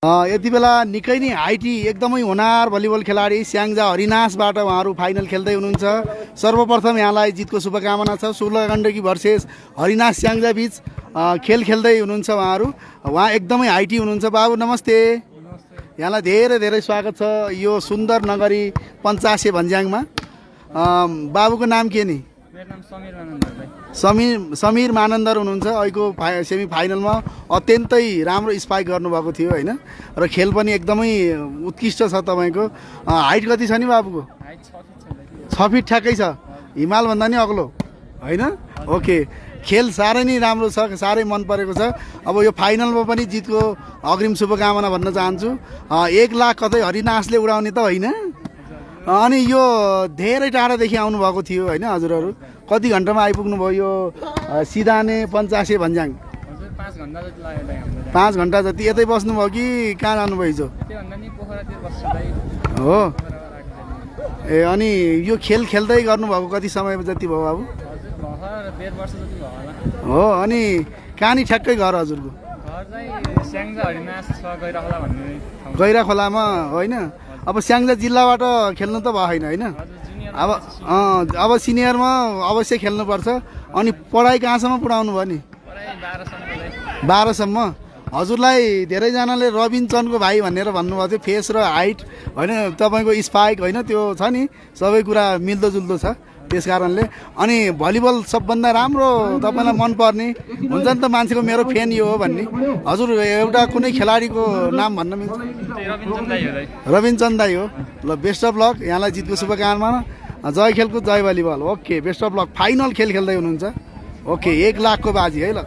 यति बेला निकै नै हाइटी एकदमै होनार भलिबल खेलाडी स्याङ्जा हरिनासबाट उहाँहरू फाइनल खेल्दै हुनुहुन्छ। सर्वप्रथम यहाँलाई जितको शुभकामना छ। 16 गण्डकी भर्सेस हरिनास स्याङ्जा बीच खेल खेल्दै हुनुहुन्छ उहाँहरू। उहाँ एकदमै हाइटी हुनुहुन्छ। बाबु नमस्ते, यहाँलाई धेरै धेरै स्वागत छ यो सुन्दर नगरी पञ्चासे भन्ज्याङमा। बाबुको नाम के नि? समीर मानन्दर हुनुहुन्छ। अहिलेको सेमी फाइनलमा अत्यन्तै राम्रो स्पाइक गर्नुभएको थियो होइन, र खेल पनि एकदमै उत्कृष्ट छ तपाईँको। हाइट कति छ नि बाबुको? 6 फिट ठ्याक्कै छ, हिमालभन्दा नि अग्लो होइन। ओके, खेल साह्रै नै राम्रो छ, साह्रै मन परेको छ। अब यो फाइनलमा पनि जितको अग्रिम शुभकामना भन्न चाहन्छु। 1 लाख कतै हरिनासले उडाउने त होइन? अनि यो धेरै टाढादेखि आउनुभएको थियो होइन हजुरहरू? कति घन्टामा आइपुग्नु भयो यो सिधाने पञ्चासे भन्ज्याङ? 5 घन्टा जति। यतै बस्नुभयो कि कहाँ जानुभयो हिजो? हो ए, अनि यो खेल खेल्दै गर्नुभएको कति समय जति भयो बाबु? हो, अनि कहाँ नि ठ्याक्कै घर हजुरको? गैरा खोलामा होइन? अब स्याङ्जा जिल्लाबाट खेल्नु त भएन होइन? अब सिनियरमा अवश्य खेल्नुपर्छ। अनि पढाइ कहाँसम्म पुऱ्याउनु भयो नि? 12सम्म। हजुरलाई धेरैजनाले रबिन चन्दको भाइ भनेर भन्नुभएको थियो। फेस र हाइट होइन, तपाईँको स्पाइक होइन, त्यो छ नि, सबै कुरा मिल्दोजुल्दो छ त्यस कारणले। अनि भलिबल सबभन्दा राम्रो तपाईँलाई मनपर्ने हुन्छ नि त, मान्छेको मेरो फ्यान यो हो भन्ने। हजुर एउटा कुनै खेलाडीको नाम भन्न मिल्छ? रबिन चन्द दाई हो। ल, बेस्ट अफ लक, यहाँलाई जितको शुभकामना। जय खेलकुद, जय volleyball. Okay, best of luck. Final खेल खेल्दै हुनुहुन्छ। ओके, 1 लाखको बाजी है। ल।